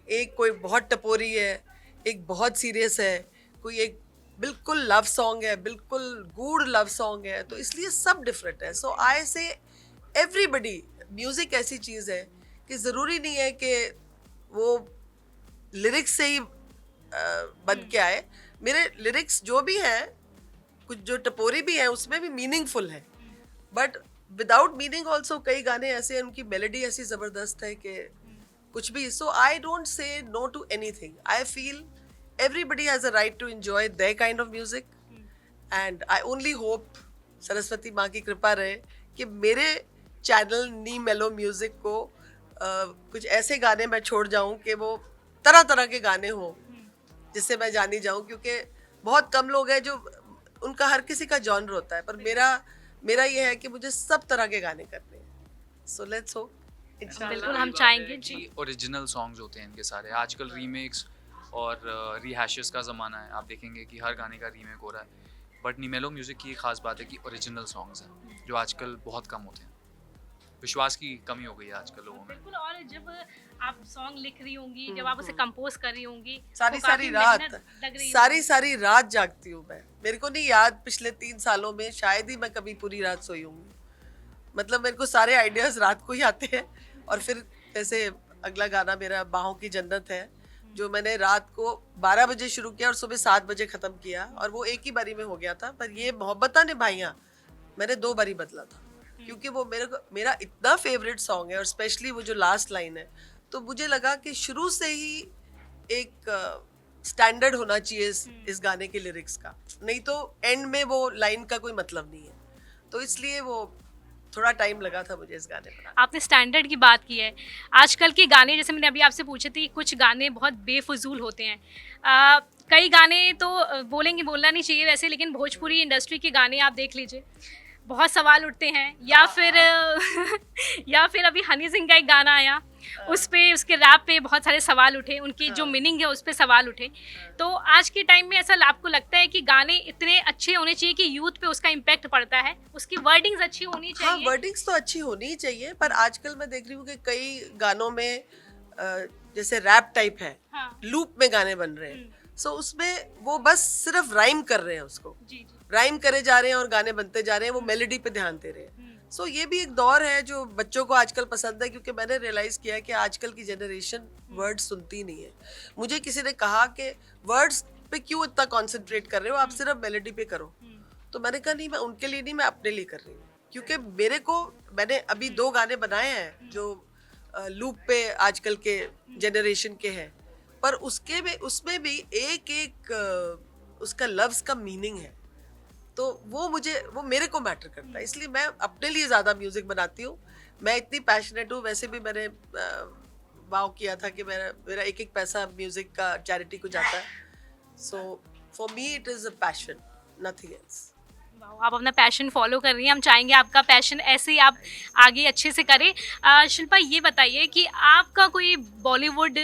S3: एक कोई बहुत टपोरी है, एक बहुत सीरियस है, कोई एक बिल्कुल लव सॉन्ग है, बिल्कुल गूढ़ लव सॉन्ग है, तो इसलिए सब डिफरेंट है. सो आई से एवरीबडी, म्यूजिक ऐसी चीज है कि जरूरी नहीं है कि वो लिरिक्स से ही बन के आए. मेरे लिरिक्स जो भी हैं, कुछ जो टपोरी भी है उसमें भी मीनिंगफुल है, बट विदाउट मीनिंग ऑल्सो कई गाने ऐसे हैं, उनकी मेलोडी ऐसी जबरदस्त है कि कुछ भी. So I don't say no to anything. I feel everybody has a right to enjoy their kind of music, and I only hope Saraswati माँ की कृपा रहे कि मेरे चैनल नी मेलो म्यूजिक को कुछ ऐसे गाने मैं छोड़ जाऊं कि वो तरह तरह के गाने हो जिससे मैं जानी जाऊं, क्योंकि बहुत कम लोग हैं जो उनका हर किसी का जॉनर होता है, पर मेरा ये है कि मुझे सब तरह के गाने करने हैं. सो लेट्स होप इंशाल्लाह.
S4: बिल्कुल हम चाहेंगे जी.
S2: ओरिजिनल सॉन्ग्स होते हैं इनके सारे. आजकल रीमेक्स और रिहैशेस का ज़माना है. आप देखेंगे कि हर गाने का रीमेक हो रहा है, बट नीमेलो म्यूज़िक की ख़ास बात है कि ओरिजिनल सॉन्ग्स हैं जो आजकल बहुत कम होते हैं. विश्वास की कमी हो गई है आजकल लोगों में.
S4: बिल्कुल. और जब आप सॉन्ग लिख रही होंगी, जब आप उसे कंपोज कर रही होंगी,
S3: सारी
S4: तो
S3: सारी
S4: काफी
S3: रात
S4: मेहनत लग रही होगी.
S3: सारी रात जागती हूँ मैं. मेरे को नहीं याद पिछले 3 सालों में शायद ही मैं कभी पूरी रात सोई हूँ. मतलब मेरे को सारे आइडियाज रात को ही आते हैं. और फिर जैसे अगला गाना मेरा बाहों की जन्नत है, जो मैंने रात को 12 बजे शुरू किया और सुबह 7 बजे ख़त्म किया, और वो एक ही बारी में हो गया था. पर ये मोहब्बतां निभाइयाँ मैंने 2 बारी बदला था, क्योंकि वो मेरा इतना फेवरेट सॉन्ग है, और स्पेशली वो जो लास्ट लाइन है, तो मुझे लगा कि शुरू से ही एक स्टैंडर्ड होना चाहिए इस गाने के लिरिक्स का, नहीं तो एंड में वो लाइन का कोई मतलब नहीं है. तो इसलिए वो थोड़ा टाइम लगा था मुझे इस गाने पर.
S4: आपने स्टैंडर्ड की बात की है. आजकल के गाने, जैसे मैंने अभी आपसे पूछे थे, कुछ गाने बहुत बेफजूल होते हैं. कई गाने तो बोलना नहीं चाहिए वैसे, लेकिन भोजपुरी इंडस्ट्री के गाने आप देख लीजिए, बहुत सवाल उठते हैं. या फिर अभी हनी सिंह का एक गाना आया, उस पे उसके रैप पे बहुत सारे सवाल उठे, उनकी जो मीनिंग है उस पे सवाल उठे. तो आज के टाइम में ऐसा आपको लगता है कि गाने इतने अच्छे होने चाहिए कि यूथ पे उसका इम्पैक्ट पड़ता है, उसकी वर्डिंग्स अच्छी होनी चाहिए?
S3: हाँ, वर्डिंग्स तो अच्छी होनी ही चाहिए, पर आजकल मैं देख रही हूँ कि कई गानों में जैसे रैप टाइप है,
S4: हाँ.
S3: लूप में गाने बन रहे हैं. सो उसमें वो बस सिर्फ राइम कर रहे हैं, उसको
S4: जी.
S3: राइम करे जा रहे हैं और गाने बनते जा रहे हैं, वो मेलोडी पे ध्यान दे रहे हैं. सो ये भी एक दौर है जो बच्चों को आजकल पसंद है, क्योंकि मैंने रियलाइज किया है कि आजकल की जनरेशन वर्ड्स सुनती नहीं है. मुझे किसी ने कहा कि वर्ड्स पे क्यों इतना कॉन्सेंट्रेट कर रहे हो, आप सिर्फ मेलोडी पे करो. तो मैंने कहा नहीं, मैं उनके लिए नहीं, मैं अपने लिए कर रही हूँ, क्योंकि मैंने अभी 2 गाने बनाए हैं जो लूप पे आजकल के जनरेशन के हैं, पर उसमें भी एक उसका लफ्ज का मीनिंग है. तो वो मेरे को मैटर करता है, इसलिए मैं अपने लिए ज़्यादा म्यूज़िक बनाती हूँ. मैं इतनी पैशनेट हूँ. वैसे भी मैंने वाव किया था कि मेरा एक पैसा म्यूज़िक का चैरिटी को जाता है. So for me it is a passion, nothing else.
S4: आप अपना पैशन फॉलो कर रही हैं. हम चाहेंगे आपका पैशन ऐसे ही आप आगे अच्छे से करें. शिल्पा, ये बताइए कि आपका कोई बॉलीवुड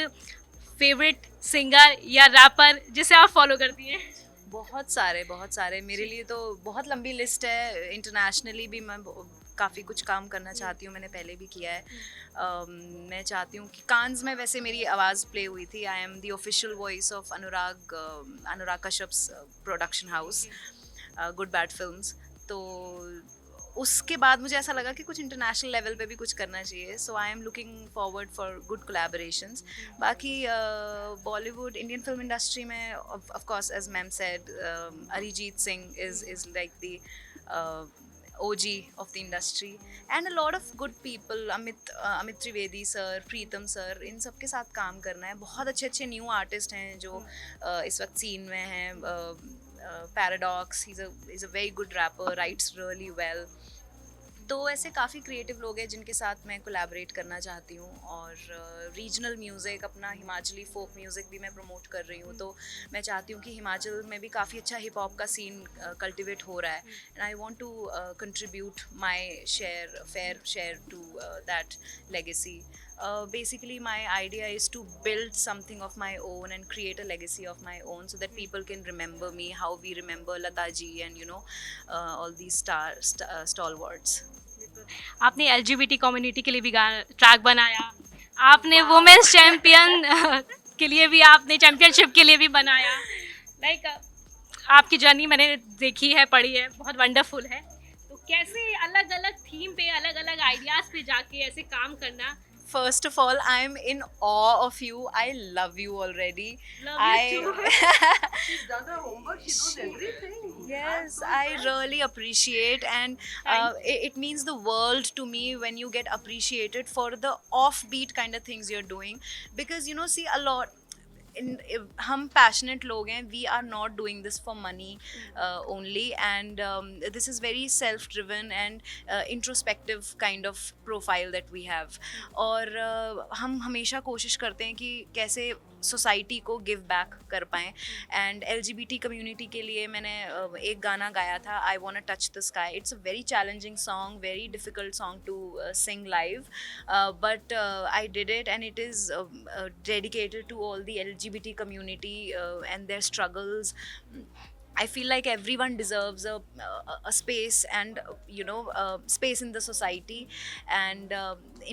S4: फेवरेट सिंगर या रैपर जिसे आप फॉलो करती हैं?
S1: बहुत सारे मेरे लिए तो बहुत लंबी लिस्ट है. इंटरनेशनली भी मैं काफ़ी कुछ काम करना चाहती हूँ, मैंने पहले भी किया है. मैं चाहती हूँ कि कांस में वैसे मेरी आवाज़ प्ले हुई थी. I am the official voice of Anurag Kashyap's production house, good bad films. तो उसके बाद मुझे ऐसा लगा कि कुछ इंटरनेशनल लेवल पे भी कुछ करना चाहिए. So I am looking forward for good collaborations. बाकी बॉलीवुड इंडियन फिल्म इंडस्ट्री में of course as ma'am said, Arijit Singh is like the OG of the industry, and a lot of good people, Amit Trivedi sir, Preetam sir, इन सब के साथ काम करना है. बहुत अच्छे न्यू आर्टिस्ट हैं जो इस वक्त सीन में हैं. Paradox, he's a very good rapper, writes really well. तो ऐसे काफ़ी क्रिएटिव लोग हैं जिनके साथ मैं कोलैबोरेट करना चाहती हूँ. और रीजनल म्यूज़िक, अपना हिमाचली फोक म्यूज़िक भी मैं प्रमोट कर रही हूँ. तो मैं चाहती हूँ कि हिमाचल में भी काफ़ी अच्छा हिप हॉप का सीन कल्टिवेट हो रहा है, and I want to contribute my fair share to that legacy. Basically my idea is to build something of my own and create a legacy of my own, so that people can remember me how we remember Lata ji and all these stalwarts.
S4: आपने LGBT community के लिए भी track बनाया, आपने women's champion के लिए भी, आपने चैम्पियनशिप के लिए भी बनाया. लाइक आपकी जर्नी मैंने देखी है, पढ़ी है, बहुत वंडरफुल है। तो कैसे अलग अलग थीम पे, अलग अलग आइडियाज पे जाके ऐसे काम करना।
S1: First of all, I'm in awe of you. I love you already.
S4: Love you too.
S3: She's done her homework. She knows everything.
S1: Yes, I really appreciate, and it means the world to me when you get appreciated for the offbeat kind of things you're doing, because you know, see, a lot हम passionate लोग हैं, we are not doing this for money only, and this is very self driven and introspective kind of profile that we have. और हम हमेशा कोशिश करते हैं कि कैसे सोसाइटी को गिव बैक कर पाएँ, एंड LGBT कम्युनिटी के लिए मैंने एक गाना गाया था, I want to touch the sky. It's a very challenging song, very difficult song to sing live, but I did it, and it is dedicated to all the LGBT community and their struggles. I feel like everyone deserves a space, and you know, space in the society, and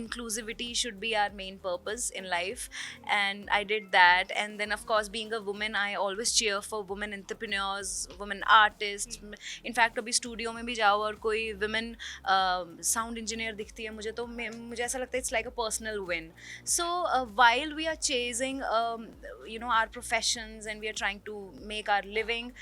S1: inclusivity should be our main purpose in life, and I did that. And then of course, being a woman, I always cheer for women entrepreneurs, women artists. In fact, कभी studio में भी जाओ और कोई women sound engineer दिखती है मुझे, तो मुझे ऐसा लगता है it's like a personal win. So while we are chasing you know, our professions, and we are trying to make our living,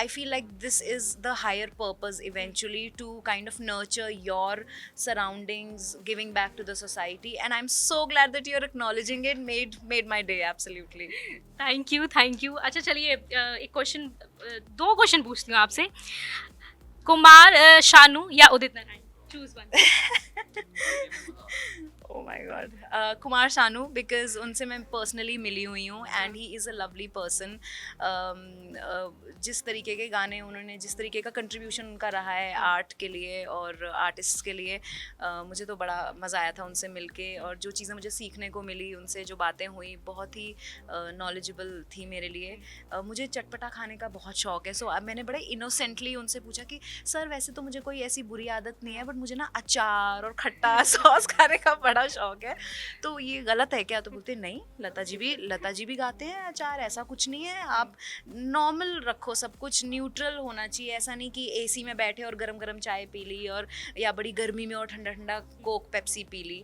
S1: I feel like this is the higher purpose eventually, to kind of nurture your surroundings, giving back to the society, and I'm so glad that you're acknowledging it. Made my day, absolutely.
S4: Thank you, thank you. अच्छा चलिए, एक question, दो question पूछती हूँ आपसे। कुमार शानू या Udit Narayan, choose one.
S1: Oh my God. Kumar Sanu, because उनसे मैं personally मिली हुई हूँ, and he is a lovely person. जिस तरीके के गाने उन्होंने, जिस तरीके का contribution उनका रहा है आर्ट के लिए और आर्टिस्ट के लिए, मुझे तो बड़ा मज़ा आया था उनसे मिलके, और जो चीज़ें मुझे सीखने को मिली उनसे, जो बातें हुई, बहुत ही knowledgeable थी मेरे लिए। मुझे चटपटा खाने का बहुत शौक है, सो अब मैंने बड़े इनोसेंटली उनसे पूछा कि सर वैसे तो मुझे कोई ऐसी बुरी आदत नहीं है, बट मुझे ना अचार और खट्टा सॉस खाने का बड़ा शौक है, तो ये गलत है क्या? तो बोलते नहीं, लता जी भी गाते हैं अचार, ऐसा कुछ नहीं है, आप नॉर्मल रखो, सब कुछ न्यूट्रल होना चाहिए, ऐसा नहीं कि एसी में बैठे और गरम गरम चाय पी ली, और या बड़ी गर्मी में और ठंडा ठंडा कोक पेप्सी पी ली।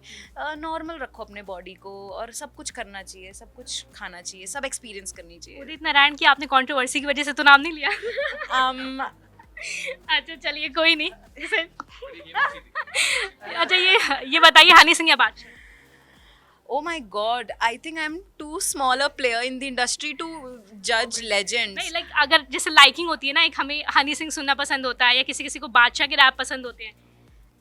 S1: नॉर्मल रखो अपने बॉडी को, और सब कुछ करना चाहिए, सब कुछ खाना चाहिए, सब एक्सपीरियंस करनी चाहिए।
S4: उदित नारायण की आपने कंट्रोवर्सी की वजह से तो नाम नहीं लिया। अच्छा चलिए, कोई नहीं। अच्छा ये बताइए, हनी सिंह या बादशाह?
S1: Oh my God, I think I'm too small a player in the industry to judge legends.
S4: नहीं, लाइक अगर जैसे लाइकिंग होती है ना, एक हमें हनी सिंह सुनना पसंद होता है, या किसी किसी को बादशाह के रैप पसंद होते हैं।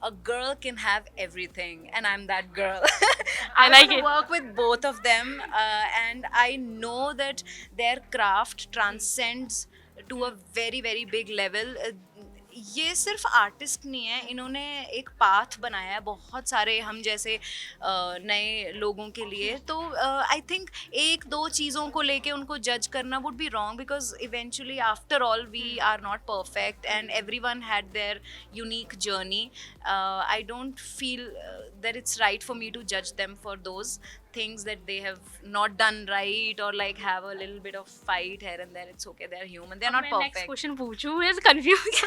S1: A girl can have everything, and I'm that girl.
S4: I like
S1: want to
S4: it.
S1: work with both of them, and I know that their craft transcends to a very very big level. ये सिर्फ artist नहीं है, इन्होंने एक path बनाया है बहुत सारे हम जैसे नए लोगों के लिए, तो आई थिंक एक दो चीज़ों को लेके उनको जज करना would be wrong, because eventually after all we are not perfect, and everyone had their unique journey. I don't feel that it's right for me to judge them for those things that they have not done right, or like have a little bit of fight here and there. It's okay, they're human, they're not
S4: मैं next
S1: perfect.
S4: Question पूछूं, मैं confuse.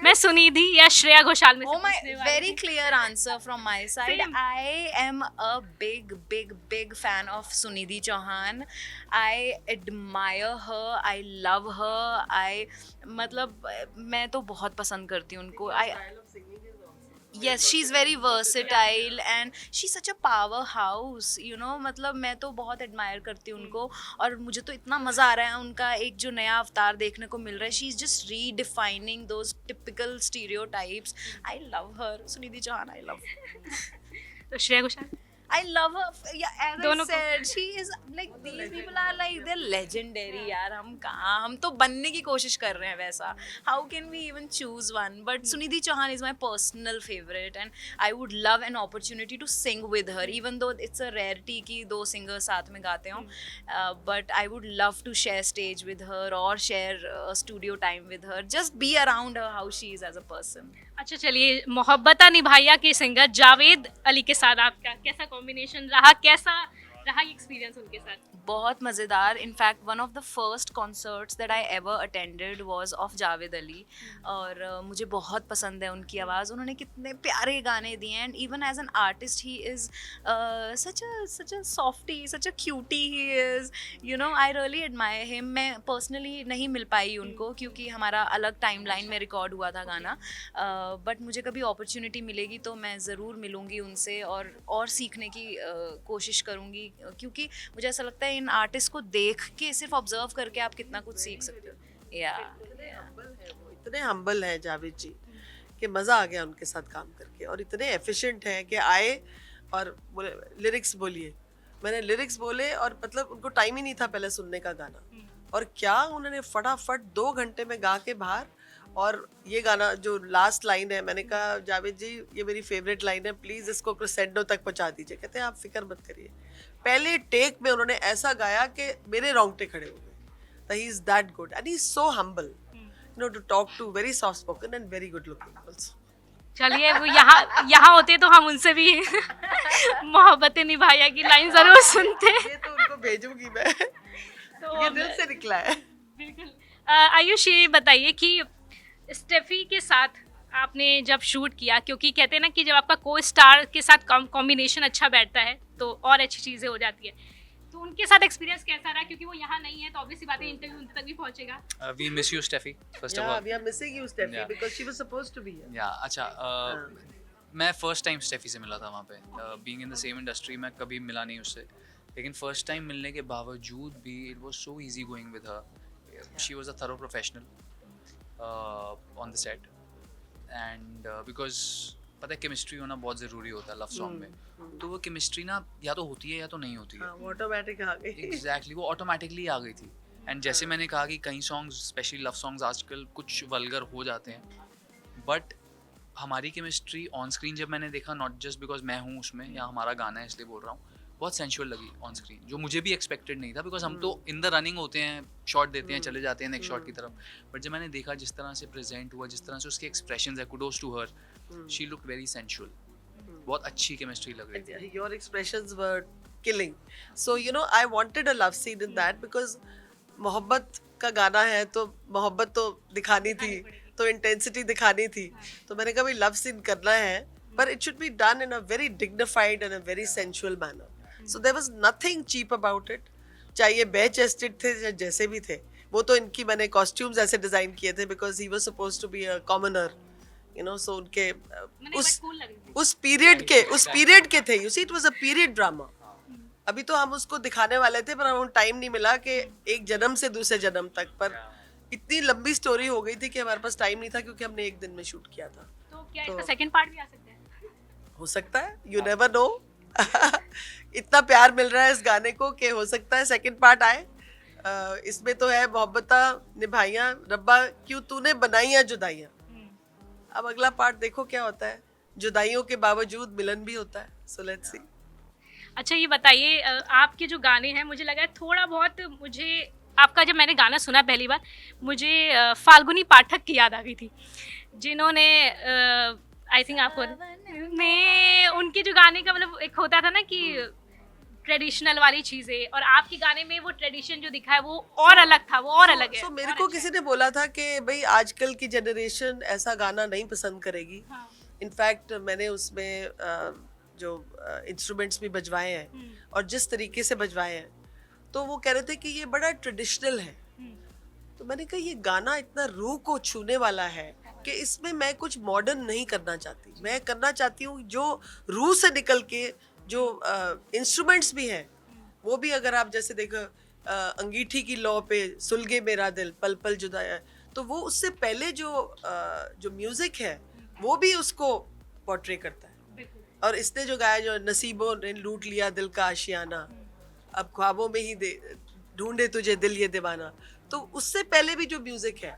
S4: मैं सुनिधि या श्रेया घोषाल में से
S1: Oh my,
S4: पूछने वाली
S1: very
S4: थी।
S1: clear answer from my side.
S4: Same.
S1: I am a big fan of Sunidhi Chauhan. I admire her, I love her, मतलब मैं तो बहुत पसंद करती हूँ उनको. Yes, she's very versatile and she's such a powerhouse, you know, मतलब मैं तो बहुत एडमायर करती हूँ उनको, और मुझे तो इतना मज़ा आ रहा है उनका एक जो नया अवतार देखने को मिल रहा है. She's just redefining those typical stereotypes. I love her. Sunidhi Chauhan, I love her.
S4: तो Shreya Ghoshal?
S1: I love her. Yeah, as I
S4: दोनों को?
S1: said, she is like, these people are like, they're legendary यार. हम कहाँ, हम तो बनने की कोशिश कर रहे हैं वैसा. How can we even choose one? But Sunidhi Chauhan is my personal favorite, and I would love an opportunity to sing with her, even though it's a rarity कि दो singers साथ में गाते हों. But I would love to share stage with her, or share studio time with her. Just be around her, how she is as a person.
S4: अच्छा चलिए, मोहब्बता निभाया के सिंगर जावेद अली के साथ आपका कैसा कॉम्बिनेशन रहा, कैसा रहा ये एक्सपीरियंस उनके साथ?
S1: बहुत मज़ेदार. In fact one of the first concerts that I ever attended was of Javed Ali. और मुझे बहुत पसंद है उनकी आवाज़. उन्होंने कितने प्यारे गाने दिए and even as an artist he is such a softie, such a cutie he is. You know I really admire him. मैं पर्सनली नहीं मिल पाई उनको क्योंकि हमारा अलग टाइमलाइन में रिकॉर्ड हुआ था गाना. बट मुझे कभी अपॉर्चुनिटी मिलेगी तो मैं ज़रूर मिलूँगी उनसे और सीखने की कोशिश करूँगी क्योंकि मुझे ऐसा लगता है इन आर्टिस्ट को देख के सिर्फ ऑब्जर्व करके आप कितना कुछ सीख सकते हो. या
S3: इतने हम्बल हैं जावेद जी कि मज़ा आ गया उनके साथ काम करके. और इतने एफिशिएंट हैं कि आए और बोले लिरिक्स बोलिए. मैंने लिरिक्स बोले और मतलब उनको टाइम ही नहीं था पहले सुनने का गाना. और क्या उन्होंने फटाफट 2 घंटे में गा के बाहर. और ये गाना जो लास्ट लाइन है, मैंने कहा जावेद जी ये मेरी फेवरेट लाइन है, प्लीज़ इसको क्रेसेंडो तक पहुंचा दीजिए. कहते हैं आप फिक्र मत करिए. पहले टेक में उन्होंने ऐसा गाया कि मेरे रोंगटे खड़े हो गए. He is that good and he is so humble, you know, to talk to. Very soft spoken and very good looking also.
S4: चलिए वो यहाँ होते तो हम उनसे भी मोहब्बतें निभाया की लाइन जरूर सुनते.
S3: ये तो उनको भेजूंगी मैं.
S4: तो
S3: ये दिल से निकला है.
S4: बिल्कुल. आयुष ये बताइए कि स्टेफी के साथ आपने जब शूट किया, क्योंकि कहते हैं ना कि जब आपका को स्टार के साथ कॉम्बिनेशन अच्छा बैठता है तो और अच्छी चीज़ें हो जाती है. तो उनके साथ एक्सपीरियंस कैसा रहा, क्योंकि वो यहाँ नहीं है तो ऑब्वियसली बात है इंटरव्यू उन तक भी पहुँचेगा.
S2: We miss you Steffi first of
S3: Yeah,
S2: all.
S3: we are missing you, Steffi,
S2: Yeah.
S3: because she was supposed to be here.
S2: या अच्छा मैं फर्स्ट टाइम स्टेफी से मिला था वहाँ पे. Being in the same industry मैं कभी मिला नहीं उससे, लेकिन फर्स्ट टाइम मिलने के बावजूद भी it was so easy going with her. She was a thorough professional on the set and because पता है केमिस्ट्री होना बहुत ज़रूरी होता है लव सॉन्ग में. तो वो केमिस्ट्री ना या तो होती है या तो नहीं होती है.
S3: हाँ, वो ऑटोमेटिक आ गई.
S2: एग्जैक्टली वो ऑटोमेटिकली आ गई थी. एंड जैसे मैंने कहा कि कई सॉन्ग्स स्पेशली लव सॉन्ग्स आजकल कुछ वल्गर हो जाते हैं, बट हमारी केमिस्ट्री ऑन स्क्रीन जब मैंने देखा, नॉट जस्ट बिकॉज मैं हूँ उसमें या हमारा गाना है इसलिए बोल रहा हूँ, बहुत सेंशुअल लगी ऑन स्क्रीन, जो मुझे भी एक्सपेक्टेड नहीं था. बिकॉज हम तो इन द रनिंग होते हैं, शॉट देते हैं, चले जाते हैं नेक्स्ट शॉट की तरफ. बट जब मैंने देखा जिस तरह से प्रेजेंट हुआ, जिस तरह से उसके एक्सप्रेशंस है, kudos to her, she looked very sensual. बहुत अच्छी केमिस्ट्री लग रही थी.
S3: Your expressions were killing. So you know, I wanted a love scene in that because मोहब्बत का गाना है तो मोहब्बत तो दिखानी थी, तो इंटेंसिटी दिखानी थी. तो मैंने कहा भाई लव सीन करना है, पर it should be done in a very dignified and a very sensual manner. So there was nothing cheap about it. चाहे ये बेच चेस्टेड थे या जैसे भी थे, वो तो इनकी मैंने कॉस्ट्यूम्स ऐसे डिजाइन किए थे because he was supposed to be a commoner, you know. So उनके उस पीरियड के थे. You see it was a period drama. अभी तो हम उसको दिखाने वाले थे पर हमें टाइम नहीं मिला कि एक जन्म से दूसरे जन्म तक. पर इतनी लंबी स्टोरी हो गई थी कि हमारे पास टाइम नहीं था क्योंकि हमने एक दिन में शूट किया था.
S4: तो क्या इसका सेकंड पार्ट भी आ सकता है?
S3: हो सकता है, यू नेवर नो. इतना प्यार मिल रहा है इस गाने को कि हो सकता है सेकंड पार्ट आए. इसमें तो है मोहब्बता निभाइयां रब्बा क्यों तूने बनाइयां जुदाइयां. अब अगला पार्ट देखो क्या होता है. जुदाइयों के बावजूद मिलन भी होता है. So let's see.
S4: अच्छा ये बताइए, आपके जो गाने हैं, मुझे लगा है थोड़ा बहुत, मुझे आपका जब मैंने गाना सुना पहली बार, मुझे फाल्गुनी पाठक की याद आ गई थी, जिन्होंने आई थिंक आपको में उनके जो गाने का मतलब एक होता था ना कि ट्रेडिशनल वाली चीज़ें, और आपके गाने में वो ट्रेडिशन जो दिखा है वो और अलग था, वो और अलग है.
S3: So, मेरे को किसी ने बोला था कि भाई आजकल की जनरेशन ऐसा गाना नहीं पसंद करेगी. इनफैक्ट मैंने उसमें जो इंस्ट्रूमेंट्स भी बजवाए हैं और जिस तरीके से बजवाए हैं, तो वो कह रहे थे कि ये बड़ा ट्रेडिशनल है. तो मैंने कहा ये गाना इतना रूह को छूने वाला है कि इसमें मैं कुछ मॉडर्न नहीं करना चाहती. मैं करना चाहती हूँ जो रूह से निकल के, जो इंस्ट्रूमेंट्स भी हैं वो भी, अगर आप जैसे देखो अंगीठी की लौ पे सुलगे मेरा दिल पल पल जुदाया, तो वो उससे पहले जो म्यूजिक है वो भी उसको पोर्ट्रे करता है. और इसने जो गाया, जो नसीबों ने लूट लिया दिल का आशियाना, अब ख्वाबों में ही ढूंढे तुझे दिल ये दीवाना, तो उससे पहले भी जो म्यूजिक है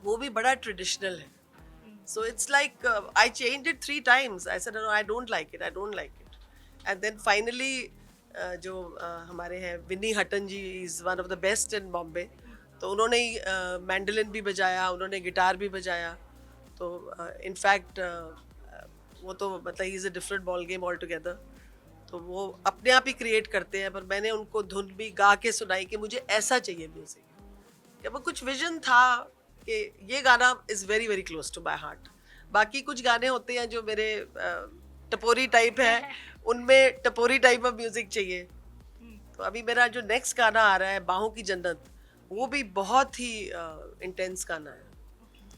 S3: वो भी बड़ा ट्रेडिशनल है. So it's like I changed it 3 times. I said no, I don't like it. And then finally जो हमारे हैं विनी हटन ji, is one of the best in Bombay, तो उन्होंने ही मैंडोलिन भी बजाया, उन्होंने गिटार भी बजाया. तो इनफैक्ट वो तो मतलब he is a different ball game all together. तो वो अपने आप ही क्रिएट करते हैं, पर मैंने उनको धुन भी गा के सुनाई कि मुझे ऐसा चाहिए म्यूजिक। जब कुछ विजन था कि ये गाना is very very close to my heart. बाकी कुछ गाने होते हैं जो मेरे टपोरी टाइप है, उनमें टपोरी टाइप ऑफ म्यूजिक चाहिए। तो अभी मेरा जो नेक्स्ट गाना आ रहा है बाहों की जन्नत, वो भी बहुत ही इंटेंस गाना है,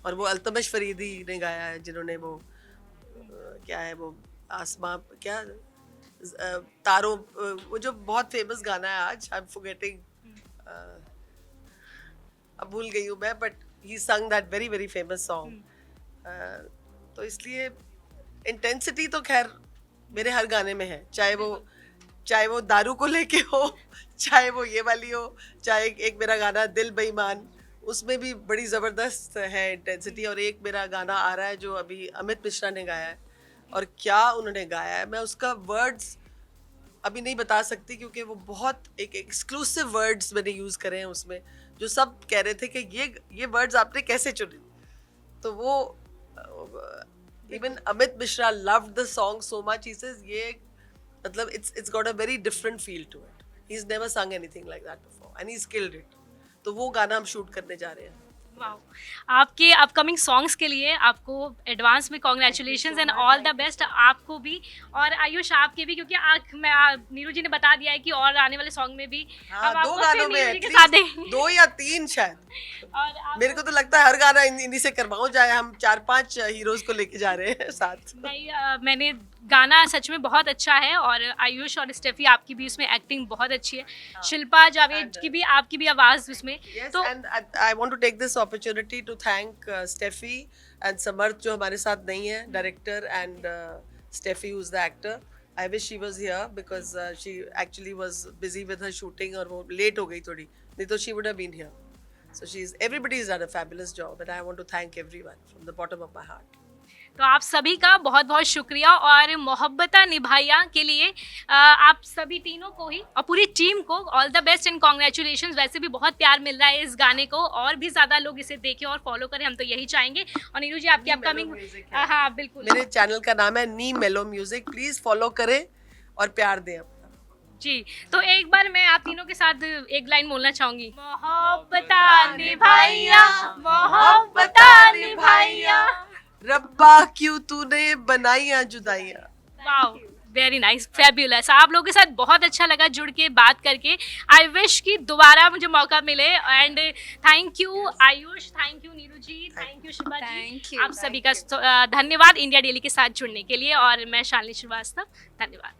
S3: और वो अल्तमश फरीदी ने गाया है, जिन्होंने वो क्या है वो आसमां क्या तारों वो जो बहुत फेमस गाना है, आज आई एम फॉरगेटिंग, अब भूल गई हूँ मैं, बट ही संग that very very famous song. तो इसलिए इंटेंसिटी तो खैर मेरे हर गाने में है, चाहे वो दारू को लेके हो, चाहे वो ये वाली हो, चाहे एक मेरा गाना दिल बेईमान, उसमें भी बड़ी ज़बरदस्त है इंटेंसिटी। और एक मेरा गाना आ रहा है जो अभी अमित मिश्रा ने गाया है, और क्या उन्होंने गाया है, मैं उसका वर्ड्स अभी नहीं बता सकती क्योंकि वो बहुत एक एक्सक्लूसिव वर्ड्स मैंने यूज़ करे हैं उसमें, जो सब कह रहे थे कि ये वर्ड्स आपने कैसे चुने। तो वो even Amit Mishra loved the song so much, he says ये मतलब it's got a very different feel to it. He's never sung anything like that before and he's killed it. तो वो गाना हम शूट करने जा रहे हैं।
S4: वाओ, आपके अपकमिंग सॉन्ग्स के लिए आपको एडवांस में congratulations and all the best, आपको भी और आयुष आपके भी, क्योंकि नीरू जी ने बता दिया है कि और आने वाले सॉन्ग में भी
S3: हाँ,
S4: हम
S3: दो
S4: आपको
S3: गानों
S4: फिर
S3: में
S4: नीरू जी के
S3: at
S4: साथ
S3: least
S4: देंगे।
S3: 2 या 3 शायद।
S4: और आप
S3: मेरे को तो लगता है हर गाना इन्हीं से करवाऊं, चाहे हम 4-5 हीरोज को लेके जा रहे हैं साथ।
S4: नहीं, मैंने गाना सच में बहुत अच्छा है, और आयुष और स्टेफी आपकी भी उसमें एक्टिंग बहुत अच्छी है, शिल्पा जावेद की भी, आपकी भी आवाज़ उसमें।
S3: Yes,
S4: तो
S3: and I want to take this opportunity to thank Steffi and Samarth जो हमारे साथ नहीं है, director, and Steffi who's the actor. I wish she was here because she actually was busy with her shooting और वो late हो गई थोड़ी, नहीं तो she would have been here. So everybody's done a fabulous job, and I want to thank everyone from the bottom of my heart.
S4: तो आप सभी का बहुत बहुत शुक्रिया, और मोहब्बता निभाइया के लिए आप सभी तीनों को ही और पूरी टीम को all the best and congratulations. वैसे भी बहुत प्यार मिल रहा है इस गाने को, और भी ज़्यादा लोग इसे देखें और फॉलो करें, हम तो यही चाहेंगे। और नीरू जी आपकी अपकमिंग, हाँ बिल्कुल,
S3: मेरे चैनल का नाम है नी मेलो म्यूजिक, प्लीज फॉलो करें और प्यार दें अपना।
S4: जी। तो एक बार मैं आप तीनों के साथ एक लाइन बोलना चाहूंगी, मोहब्बता निभाइया, मोहब्बता निभाइया,
S3: रब्बा क्यों तूने बनाइया जुदाइयाँ।
S4: Wow, very nice, fabulous. आप लोगों के साथ बहुत अच्छा लगा जुड़ के बात करके। आई विश कि दोबारा मुझे मौका मिले, and thank you Ayush, thank you Neeru ji, thank you Shiva
S1: Thank
S4: ji,
S1: you.
S4: आप सभी का धन्यवाद इंडिया डेली के साथ जुड़ने के लिए। और मैं शालिनी श्रीवास्तव, धन्यवाद।